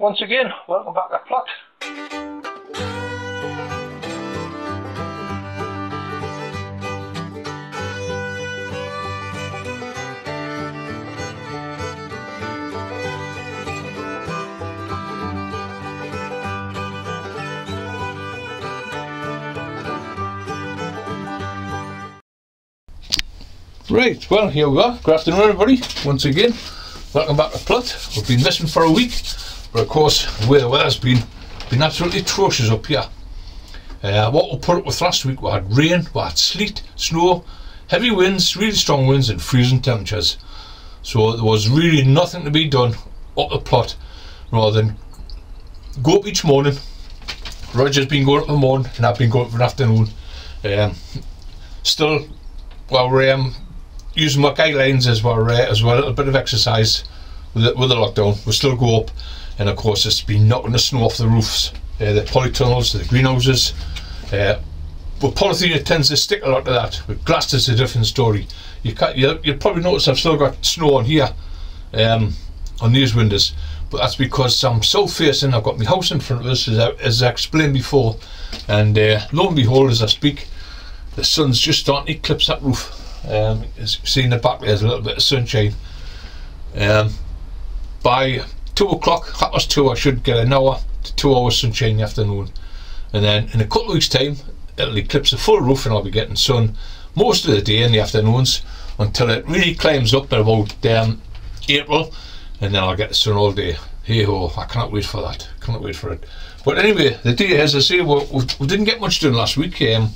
once again, welcome back to Plot. Right, well, here we are. Good afternoon, everybody. Once again, welcome back to Plot. We've been missing for a week, but of course, the weather's been absolutely atrocious up here. What we put up with last week, we had rain, we had sleet, snow, heavy winds, really strong winds, and freezing temperatures. So there was really nothing to be done up the Plot rather than go up each morning. Roger's been going up in the morning, and I've been going up in the afternoon. Still, well, we're using my guidelines as well, a little bit of exercise with the lockdown. We'll still go up, and of course it's been knocking the snow off the roofs, the polytunnels, the greenhouses. But polythene tends to stick a lot to that. With glass it's a different story. You'll probably notice I've still got snow on here, on these windows, but that's because I'm south facing. I've got my house in front of us, as I explained before, and lo and behold, as I speak, the sun's just starting to eclipse that roof. As you see in the back, there's a little bit of sunshine. By 2 o'clock, 2:30, I should get an hour to 2 hours sunshine in the afternoon, and then in a couple of weeks' time, it'll eclipse the full roof, and I'll be getting sun most of the day in the afternoons until it really climbs up at about April, and then I'll get the sun all day. Hey ho, I cannot wait for that. Cannot wait for it. But anyway, the day, as I say, we didn't get much done last week. We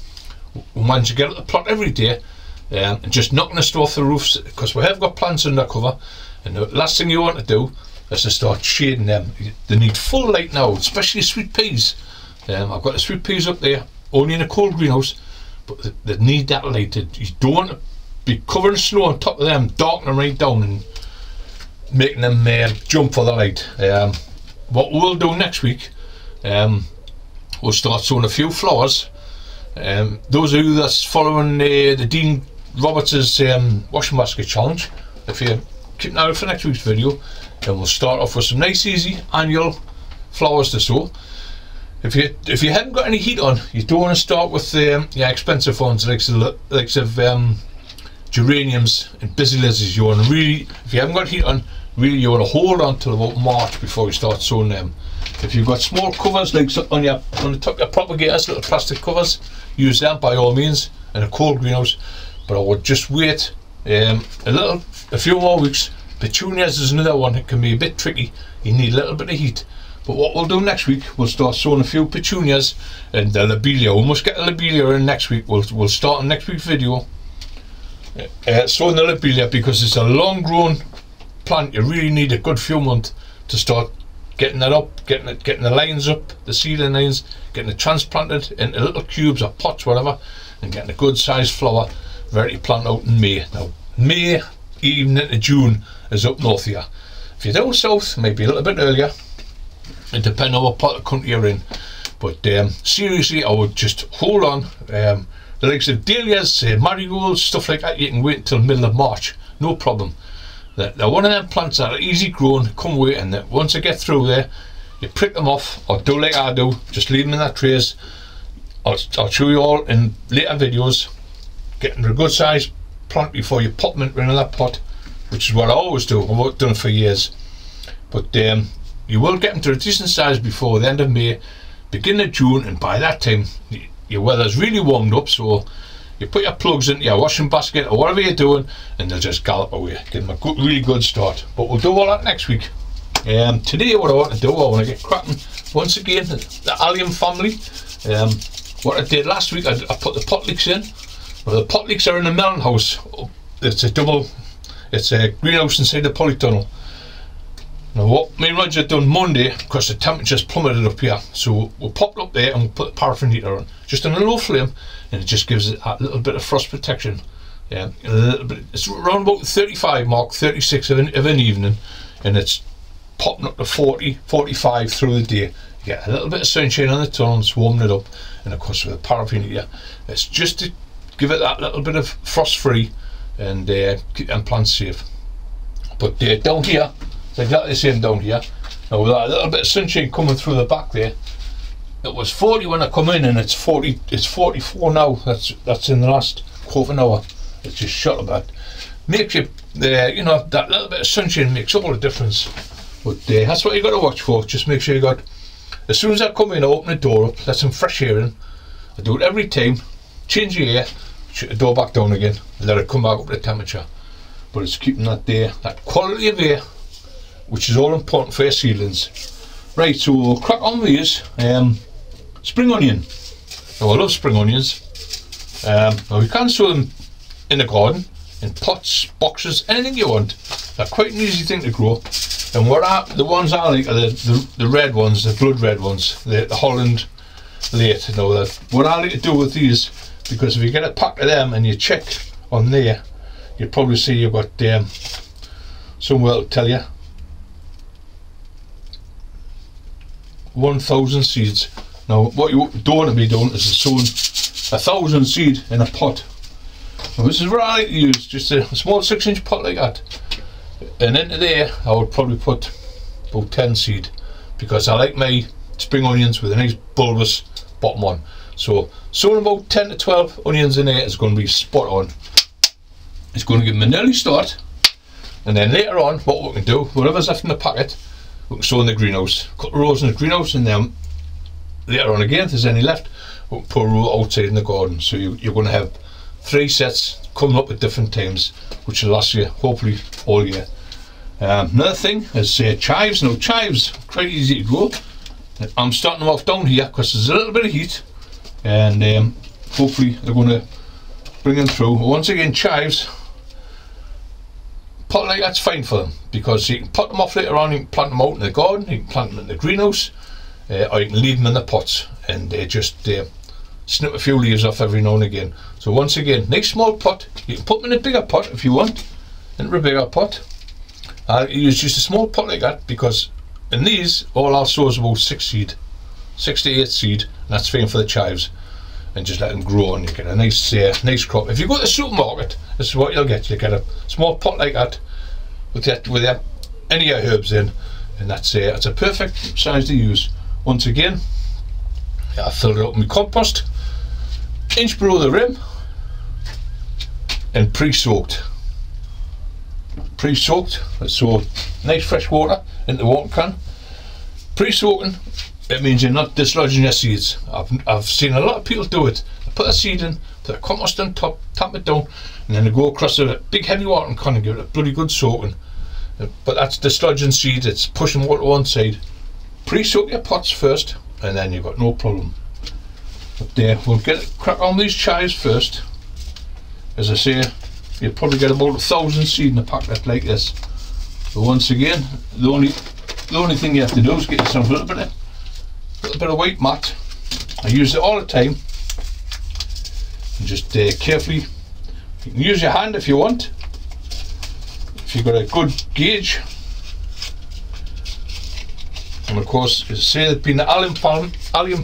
managed to get at the Plot every day, and just knocking the snow off the roofs, because we have got plants under cover, and the last thing you want to do is to start shading them. They need full light now, especially sweet peas. I've got the sweet peas up there, only in a cold greenhouse, but they need that light. You don't want to be covering snow on top of them, darkening them right down and making them jump for the light. What we'll do next week, we'll start sowing a few flowers. Those of you that's following the Dean Roberts' washing basket challenge, if you keep an eye out for next week's video, then we'll start off with some nice easy annual flowers to sow. If you haven't got any heat on, you don't want to start with expensive ones like geraniums and busy lizards. You want to really, if you haven't got heat on, really you want to hold on till about March before you start sowing them. If you've got small covers like on the top of your propagators, little plastic covers, use them by all means in a cold greenhouse. But I would just wait a few more weeks. Petunias is another one that can be a bit tricky. You need a little bit of heat. But what we'll do next week, we'll start sowing a few petunias and the lobelia. We must get the lobelia in next week. We'll start in next week's video sowing the lobelia, because it's a long grown plant. You really need a good few months to start getting that up, getting the lines up, the seedling lines, getting it transplanted into little cubes or pots, whatever, and getting a good sized flower ready to plant out in May. Now May even into June is up north here. If you're down south, maybe a little bit earlier, it depends on what part of the country you're in. But seriously, I would just hold on. The likes of dahlias, marigolds, stuff like that, you can wait until middle of March, no problem. They're one of them plants that are easy grown, come away, and that once they get through there, you prick them off, or do like I do, just leave them in that trays. I'll show you all in later videos, getting a good sized plant before you pop them into that pot, which is what I always do. I've done it for years. But you will get them to a decent size before the end of May, beginning of June, and by that time your weather's really warmed up, so you put your plugs into your washing basket or whatever you're doing, and they'll just gallop away. Give them a really good start. But we'll do all that next week. Today what I want to do, I want to get cracking once again, the allium family. What I did last week, I put the pot leeks in. Well, the pot leeks are in the melon house. It's a greenhouse inside the polytunnel. Now what me and Roger done Monday, because the temperature's plummeted up here, so we'll pop it up there and we'll put the paraffin heater on, just on a low flame, and it just gives it a little bit of frost protection. A little bit. It's around about 35 mark, 36 of an evening, and it's popping up to 40, 45 through the day. You get a little bit of sunshine on the tunnel, it's warming it up, and of course with the paraffin heater, it's just to give it that little bit of frost free and keep them plants safe. But down here, it's exactly the same down here. Now with that little bit of sunshine coming through the back there, it was 40 when I come in, and it's 44 now. That's in the last quarter of an hour. It's just shot a bit. Makes you, you know, that little bit of sunshine makes all the difference. But that's what you got to watch for. Just make sure you got, as soon as I come in, I open the door up, let some fresh air in. I do it every time. Change the air, shut the door back down again, and let it come back up to the temperature. But it's keeping that that quality of air, which is all important for your seedlings. Right, so we'll crack on with these. Spring onion. Now I love spring onions. Now you can sow them in the garden, in pots, boxes, anything you want. They're quite an easy thing to grow. And the ones I like are the red ones, the blood red ones, the Holland late. Now what I like to do with these, because if you get a pack of them and you check on there, you'll probably see you've got somewhere to tell you 1,000 seeds. Now what you don't want to be doing is sowing 1,000 seed in a pot. Now this is what I like to use, just a small 6-inch pot like that, and into there I would probably put about 10 seed, because I like my spring onions with a nice bulbous bottom one. So sowing about 10 to 12 onions in there is going to be spot on. It's going to give them an early start, and then later on what we can do, whatever's left in the packet, we can sow in the greenhouse. A couple of rows in the greenhouse, and then later on again, if there's any left, we can put a row outside in the garden. So you're going to have 3 sets coming up at different times, which will last you hopefully all year. Another thing is chives. Now chives, quite easy to grow. I'm starting them off down here because there's a little bit of heat, and hopefully they're going to bring them through. Once again, chives, pot like that's fine for them, because you can pot them off later on. You can plant them out in the garden, you can plant them in the greenhouse, or you can leave them in the pots and just snip a few leaves off every now and again. So once again, nice small pot. You can put them in a bigger pot if you want, into a bigger pot. I use just a small pot like that, because in these all I'll sow is about 6 to 8 seed, and that's fine for the chives. And just let them grow, and you get a nice nice crop. If you go to the supermarket, this is what you'll get. You get a small pot like that with any of your herbs in, and that's a perfect size to use. Once again, I filled it up with my compost, inch below the rim, and pre-soaked. So nice fresh water into the water can. Pre-soaking, it means you're not dislodging your seeds. I've seen a lot of people do it. They put a seed in, put a compost on top, tap it down, and then they go across a big heavy watering can and give it a bloody good soaking. But that's dislodging seeds, it's pushing water to one side. Pre-soak your pots first, and then you've got no problem. But we'll crack on these chives first. As I say, you'll probably get about 1,000 seed in a packet like this. But once again, the only thing you have to do is get yourself a little bit of white mat. I use it all the time, and just carefully, you can use your hand if you want, if you've got a good gauge. And of course, as I say, they've been the allium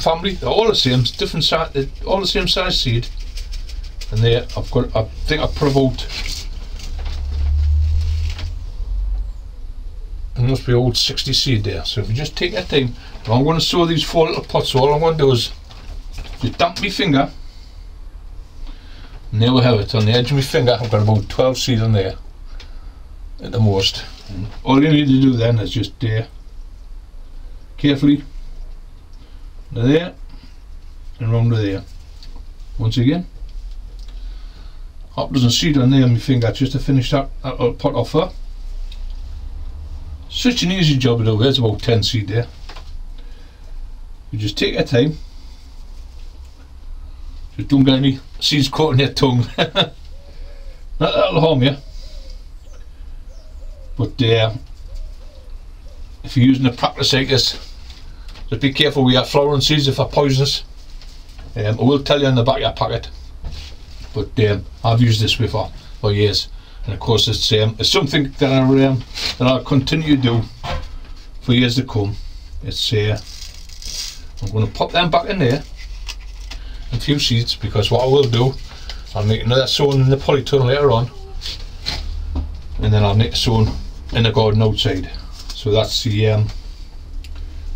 family, they're all the same, different size, all the same size seed. And there I think I put about, there must be about 60 seed there. So if you just take your time, I'm going to sow these 4 little pots. So all I'm going to do is just damp my finger, and there we have it. On the edge of my finger I've got about 12 seed on there at the most. And all you need to do then is just carefully to there and round to there. Once again, half dozen seed on there on my finger just to finish that little pot off there. Such an easy job to do. There's about 10 seed there. You just take your time. Just don't get any seeds caught in your tongue. That'll harm you. But if you're using a practice like this, just be careful with your flowering seeds if they're poisonous. I will tell you in the back of your packet. But I've used this before for years, and of course it's something that I'll continue to do for years to come. It's I'm going to pop them back in there, a few seeds, because what I will do, I'll make another sowing in the polytunnel later on, and then I'll make a sowing in the garden outside. So that's the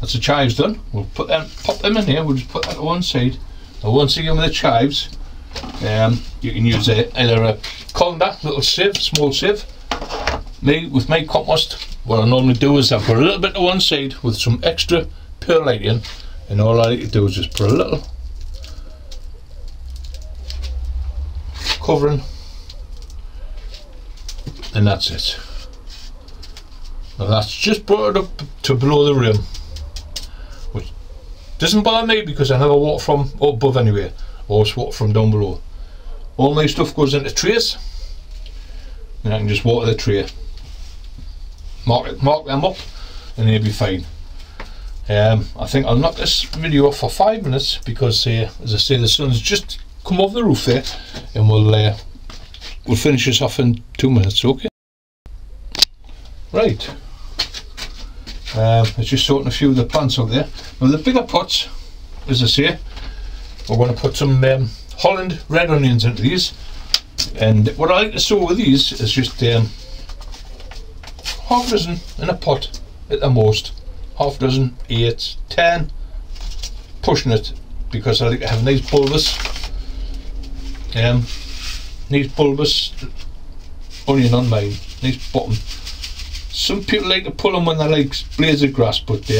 That's the chives done. We'll pop them in here. We'll just put that to one side. And once again with the chives, you can use either a colander, little sieve, small sieve. With my compost, what I normally do is I put a little bit to one side with some extra perlite in, and all I like to do is just put a little covering, and that's it. Now that's just brought it up to below the rim, which doesn't bother me because I never water from up above anyway. I always water from down below. All my stuff goes into trays, and I can just water the tray, mark them up, and they'll be fine. I think I'll knock this video off for 5 minutes because, as I say, the sun's just come off the roof there, and we'll finish this off in 2 minutes. Okay. Right. It's just sorting a few of the plants out there. Now the bigger pots, as I say, we're going to put some Holland red onions into these, and what I like to sow with these is just half a dozen in a pot at the most, half a dozen, 8, 10, pushing it, because I like to have nice bulbous onion on mine, nice bottom. Some people like to pull them when they're like blades of grass, but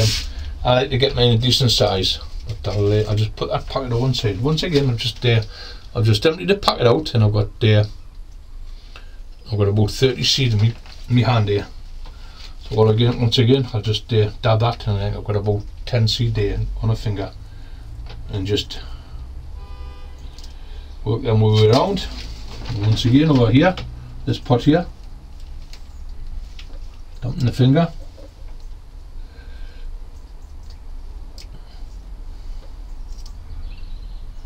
I like to get mine a decent size. But I'll just put that packet on one side. Once again, I've just emptied the packet out, and I've got about 30 seeds in my hand here. So once again, I'll just dab that, and I've got about 10 seed there on a finger, and just work them way around. And once again, over here, this pot here, dumping the finger.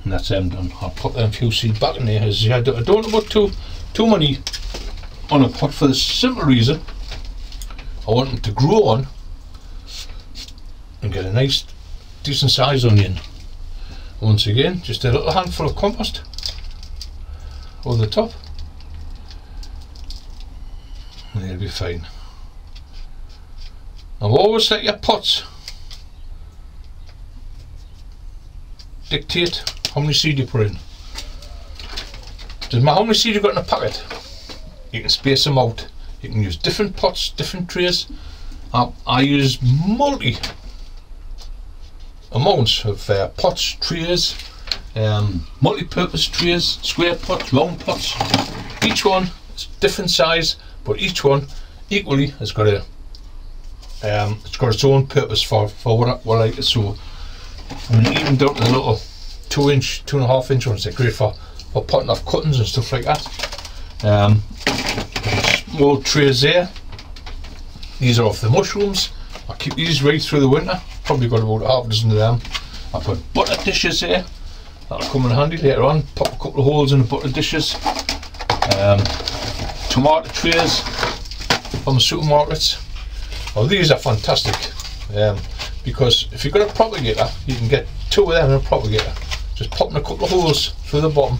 And that's them done. I'll put them few seeds back in there. I don't want to put too many on a pot for the simple reason I want them to grow on and get a nice decent sized onion. Once again, just a little handful of compost over the top, and they'll be fine. Now always let your pots dictate how many seed you put in. Doesn't matter how many seed you've got in a packet, you can space them out. You can use different pots, different trays. I use multi amounts of pots, trays, multi-purpose trays, square pots, round pots. Each one is different size, but each one equally has got it's got its own purpose for what I like to sow. I mean, even down to the little 2-inch, 2.5-inch ones, they're great for potting off cuttings and stuff like that. Small trays there. These are off the mushrooms. I keep these right through the winter. Probably got about half a dozen of them. I put butter dishes here. That'll come in handy later on. Pop a couple of holes in the butter dishes. Tomato trays from the supermarkets. Oh, these are fantastic, because if you've got a propagator, you can get 2 of them in a propagator. Just popping a couple of holes through the bottom,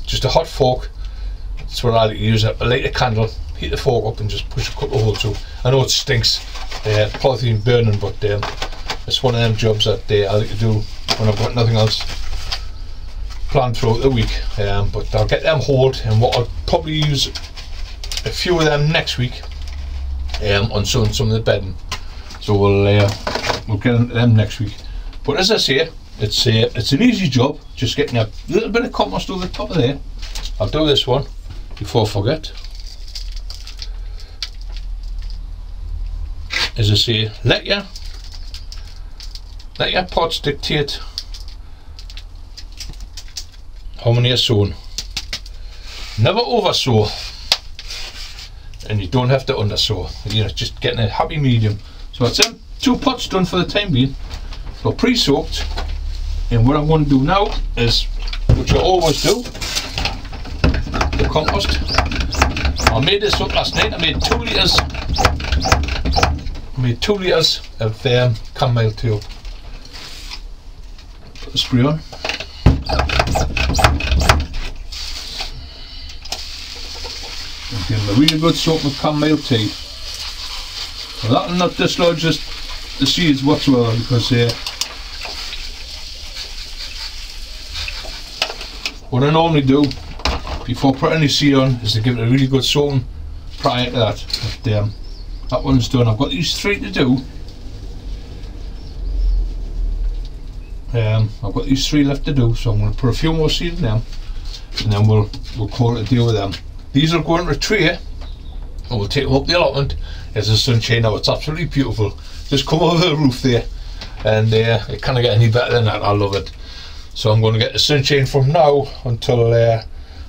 just a hot fork. That's what I like to use. I light a candle, heat the fork up, and just push a couple of holes through. I know it stinks, polythene burning, but it's one of them jobs that I like to do when I've got nothing else planned throughout the week. But I'll get them hauled, and what I'll probably use a few of them next week on some of the bedding. So we'll get into them next week. But as I say, it's an easy job, just getting a little bit of compost over the top of there. I'll do this one before I forget. As I say, let your pots dictate how many are sown. Never over sow, and you don't have to under sow. You know, just getting a happy medium. So that's them 2 pots done for the time being. So pre-soaked, and what I'm going to do now is, which I always do, the compost. I made this up last night. I made 2 litres. I made 2 litres of chamomile tea. Put the spray on. And give them a really good soak of chamomile tea. Well, that'll not dislodge this the seeds whatsoever, because what I normally do before putting any seed on is to give it a really good soaking prior to that. But that one's done. I've got these 3 to do. I've got these 3 left to do, so I'm going to put a few more seeds in them, and then we'll call it a deal with them. These will go into a tray, and we'll take them up the allotment. There's the sunshine now. It's absolutely beautiful. Just come over the roof there, and it can't get any better than that. I love it. So I'm going to get the sunshine from now until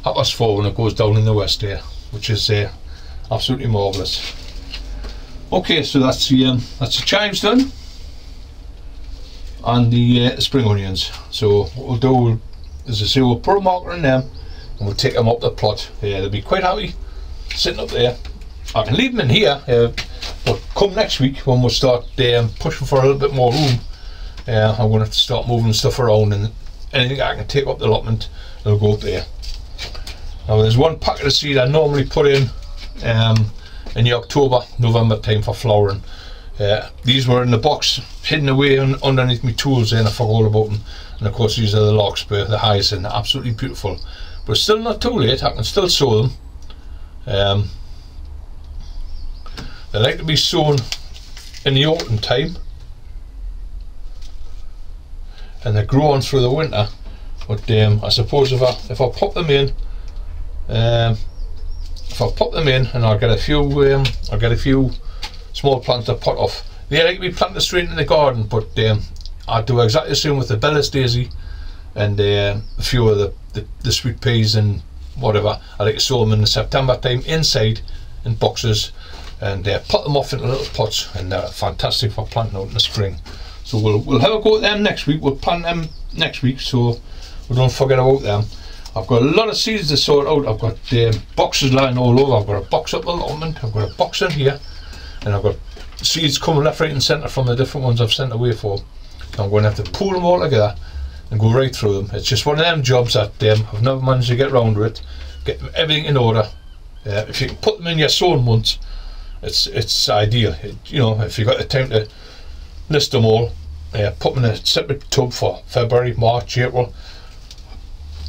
4:30 when it goes down in the west there, which is absolutely marvellous. Okay, so that's the chives done, and the spring onions. So what we'll do, as I say, we'll put a marker in them, and we'll take them up the plot. They'll be quite happy sitting up there. I can leave them in here, but come next week when we'll start pushing for a little bit more room, I'm going to have to start moving stuff around, and anything I can take up the allotment will go up there. Now there's one packet of seed I normally put in the October, November time for flowering. These were in the box, hidden away underneath my tools, and I forgot about them. And of course these are the larkspur, the hyacinth, absolutely beautiful. But it's still not too late, I can still sow them. They like to be sown in the autumn time, and they grow on through the winter. But I suppose if I pop them in, and I'll get a few small plants to pot off. They like to be planted straight in the garden, but I do exactly the same with the Bellis daisy and a few of the sweet peas and whatever. I like to sow them in the September time inside in boxes, and pot them off into little pots, and they're fantastic for planting out in the spring. So we'll have a go at them next week. We'll plant them next week, so we don't forget about them. I've got a lot of seeds to sort out. I've got boxes lying all over. I've got a box up the allotment, I've got a box in here, and I've got seeds coming left, right and centre from the different ones I've sent away for. So I'm going to have to pull them all together and go right through them. It's just one of them jobs that I've never managed to get round with it, get everything in order. If you can put them in your sowing months, it's ideal. You know, if you've got the time to list them all, put them in a separate tub for February, March, April,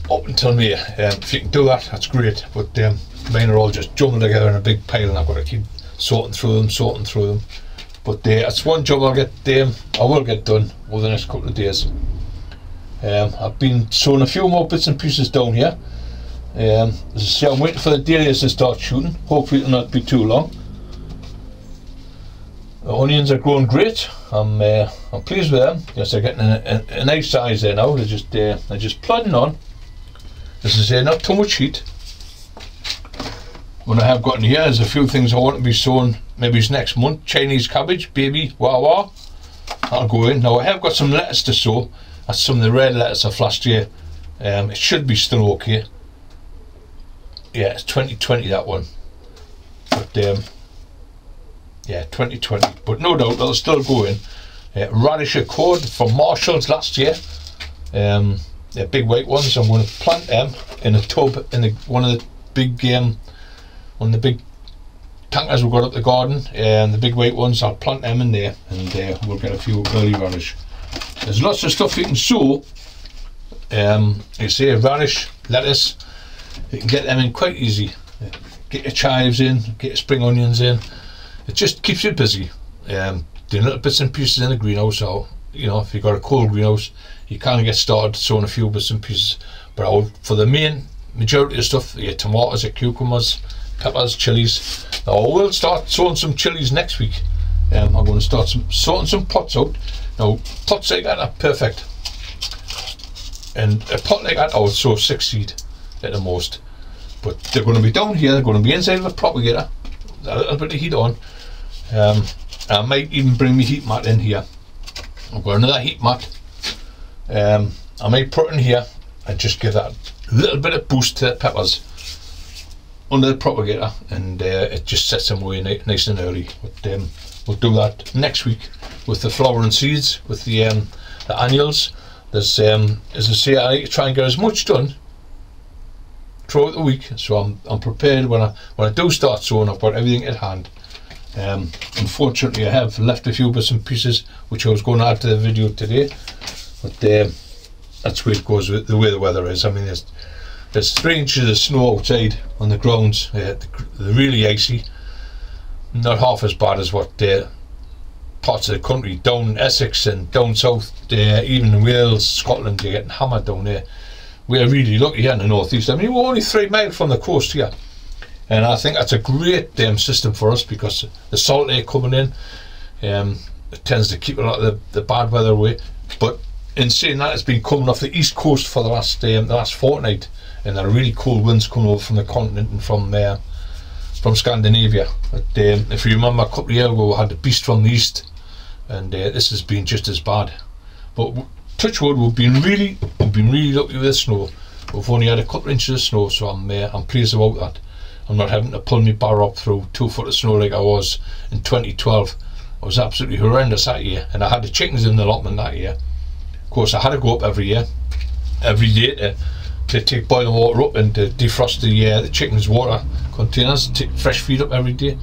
up until May. If you can do that, that's great. But mine are all just jumbled together in a big pile, and I've got to keep sorting through them. But that's one job I will get done over the next couple of days. I've been sowing a few more bits and pieces down here. As I say, I'm waiting for the dahlias to start shooting. Hopefully it'll not be too long. The onions are growing great. I'm pleased with them. Yes, they're getting a nice size there now. They're just plodding on. As I say, not too much heat. What I have got in here is a few things I want to be sowing maybe next month. Chinese cabbage, baby, wah. That'll go in. Now I have got some lettuce to sow. That's some of the red lettuce of last year. It should be still okay. Yeah, it's 2020 that one. But yeah, 2020. But no doubt they'll still go in. Radish accord from Marshall's last year. They're big white ones. I'm going to plant them in a tub in one of the big tankers we've got up the garden, and the big white ones, I'll plant them in there, and we'll get a few early radish. There's lots of stuff you can sow. You say radish, lettuce, you can get them in quite easy. Get your chives in, get your spring onions in. It just keeps you busy. Doing little bits and pieces in the greenhouse. So, you know, if you've got a cold greenhouse, you can't get started sowing a few bits and pieces. But for the main majority of stuff, your tomatoes, your cucumbers, peppers, chilies. Now I will start sowing some chilies next week. I'm going to start sorting some pots out. Now pots like that are perfect, and a pot like that I would sow 6 seed at the most. But they're going to be down here. They're going to be inside of a propagator, a little bit of heat on. I might even bring my heat mat in here. I've got another heat mat. I might put it in here and just give that a little bit of boost to the peppers under the propagator, and it just sets them away nice and early. But we'll do that next week with the flowering seeds, with the annuals. There's as I say, I like to try and get as much done throughout the week, so I'm prepared when I do start sowing. I've got everything at hand. Unfortunately, I have left a few bits and pieces which I was going to add to the video today, but that's where it goes with the way the weather is. I mean, there's 3 inches of snow outside on the grounds. They're really icy, not half as bad as what parts of the country down Essex and down south, even in Wales, Scotland, you're getting hammered down there. We're really lucky here in the northeast. I mean, we're only 3 miles from the coast here, and I think that's a great system for us, because the salt air coming in, it tends to keep a lot of the bad weather away. But in saying that, it's been coming off the east coast for the last fortnight, and there are really cold winds coming over from the continent and from Scandinavia. But if you remember, a couple of years ago we had the beast from the east, and this has been just as bad. But touch wood, we've been really lucky with the snow. We've only had a couple of inches of snow, so I'm pleased about that. I'm not having to pull my bar up through 2 foot of snow like I was in 2012. It was absolutely horrendous that year, and I had the chickens in the allotment that year. Of course, I had to go up every day to take boiling water up and to defrost the chickens' water containers, take fresh feed up every day,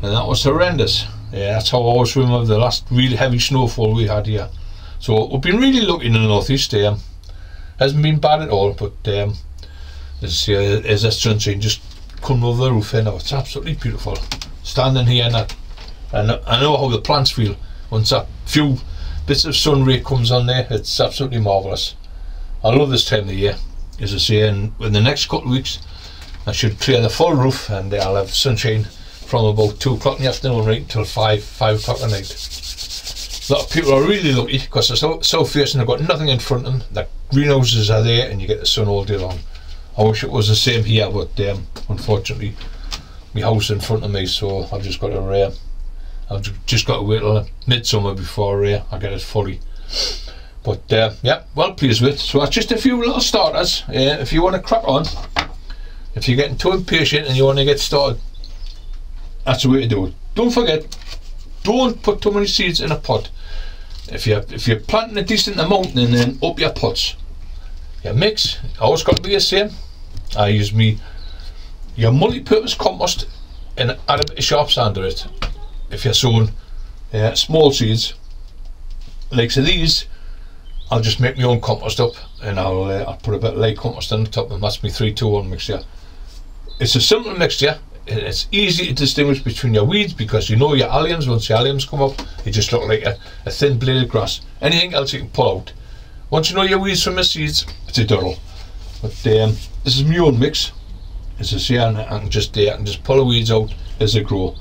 and that was horrendous. Yeah, that's how I always remember the last really heavy snowfall we had here. So we've been really lucky in the northeast. Hasn't been bad at all, but there's this sunshine just coming over the roof here now. It's absolutely beautiful standing here, and I know how the plants feel once a few bits of sun ray comes on there. It's absolutely marvellous. I love this time of the year. As I say, in the next couple of weeks I should clear the full roof, and I'll have sunshine from about 2 o'clock in the afternoon right until 5 o'clock at night. A lot of people are really lucky because they're south facing, they've got nothing in front of them. The greenhouses are there and you get the sun all day long. I wish it was the same here, but unfortunately my house is in front of me, so I've just got to wait till midsummer before I get it fully. But yeah, well pleased with it. So that's just a few little starters. If you want to crack on, if you're getting too impatient and you want to get started, that's the way to do it. Don't forget, don't put too many seeds in a pot. If you're planting a decent amount, and then up your pots. Your mix always got to be the same. I use your multi-purpose compost and add a bit of sharp sand to it. If you're sowing small seeds like so these, I'll just make my own compost up, and I'll put a bit of light compost on the top, and that's my 3-2-1 mixture. It's a simple mixture. It's easy to distinguish between your weeds, because you know your alliums. Once your alliums come up, they just look like a thin blade of grass. Anything else you can pull out. Once you know your weeds from the seeds, it's a doddle. But this is my own mix. As I say, I can just pull the weeds out as they grow.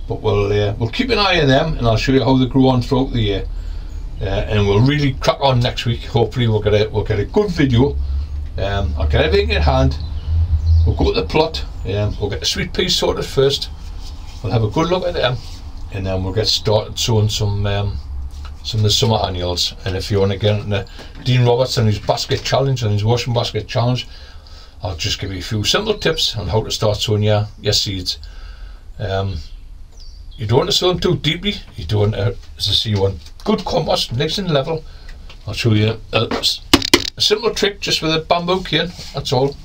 But we'll keep an eye on them, and I'll show you how they grow on throughout the year. And we'll really crack on next week. Hopefully we'll get a good video. I'll get everything in hand. We'll go to the plot. We'll get the sweet peas sorted first. We'll have a good look at them, and then we'll get started sowing some of the summer annuals. And if you want to get into Dean Roberts and his basket challenge and his washing basket challenge, I'll just give you a few simple tips on how to start sowing your seeds. You don't want to sow them too deeply. You don't want to, as I say, you want good compost, nice and level. I'll show you a simple trick just with a bamboo cane, that's all,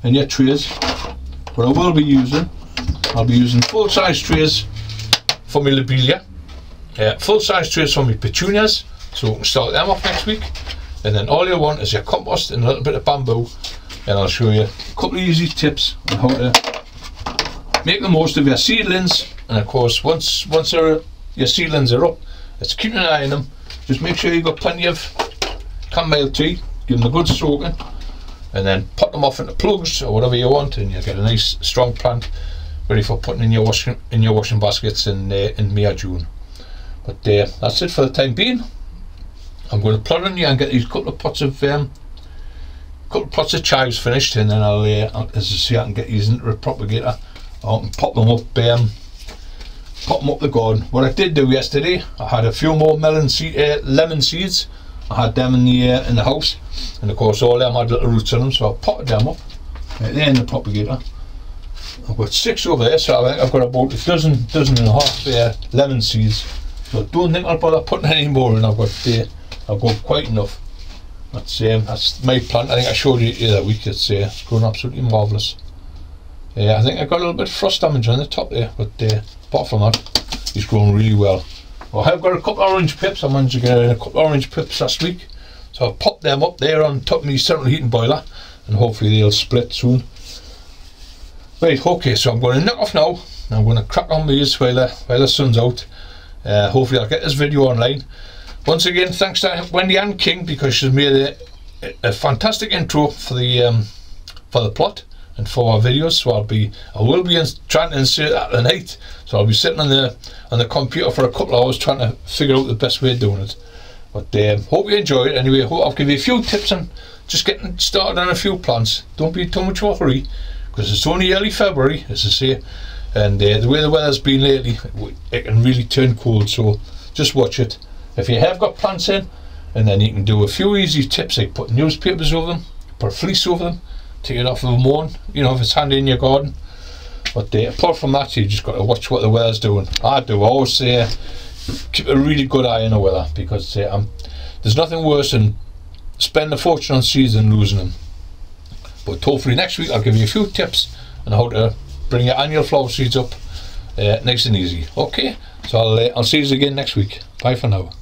and your trays. What I will be using, I'll be using full-size trays for my lobelia, full-size trays for my petunias, so we can start them off next week. And then all you want is your compost and a little bit of bamboo, and I'll show you a couple of easy tips on how to make the most of your seedlings. And of course, once your seedlings are up, let's keep an eye on them. Just make sure you've got plenty of chamomile tea, give them a good soaking, and then pot them off into plugs or whatever you want, and you'll get a nice strong plant ready for putting in your washing baskets in May or June. But that's it for the time being. I'm going to plod in here and get these couple of pots of chives finished, and then I'll as I say, I can get these into the propagator. I can pop them up the garden. What I did do yesterday, I had a few more lemon seeds. I had them in the house, and of course all them had little roots on them, so I potted them up right there in the propagator. I've got 6 over there, so I think I've got about a dozen and a half lemon seeds. So I don't think I'll bother putting any more in. I've got quite enough. That's my plant. I think I showed you the other week. It's growing absolutely marvellous. I think I got a little bit of frost damage on the top there, but apart from that, he's grown really well. Well, I've got a couple of orange pips. I managed to get a couple of orange pips last week, so I'll pop them up there on top of my central heating boiler, and hopefully they'll split soon. Right, okay, so I'm going to knock off now. I'm going to crack on with these while the sun's out. Hopefully I'll get this video online. Once again, thanks to Wendy Ann King, because she's made a fantastic intro for the plot and for our videos. So I will be trying to insert that tonight. So I'll be sitting on the computer for a couple of hours trying to figure out the best way of doing it. But hope you enjoy it anyway. Hope I'll give you a few tips on just getting started on a few plants. Don't be too much of a hurry, because it's only early February, as I say, and the way the weather's been lately, it can really turn cold. So just watch it. If you have got plants in, and then you can do a few easy tips like put newspapers over them, put a fleece over them, take it off of a mown, you know, if it's handy in your garden. But apart from that, you just got to watch what the weather's doing. I always say keep a really good eye on the weather, because there's nothing worse than spending a fortune on seeds and losing them. But hopefully next week I'll give you a few tips on how to bring your annual flower seeds up nice and easy. Okay, so I'll see you again next week. Bye for now.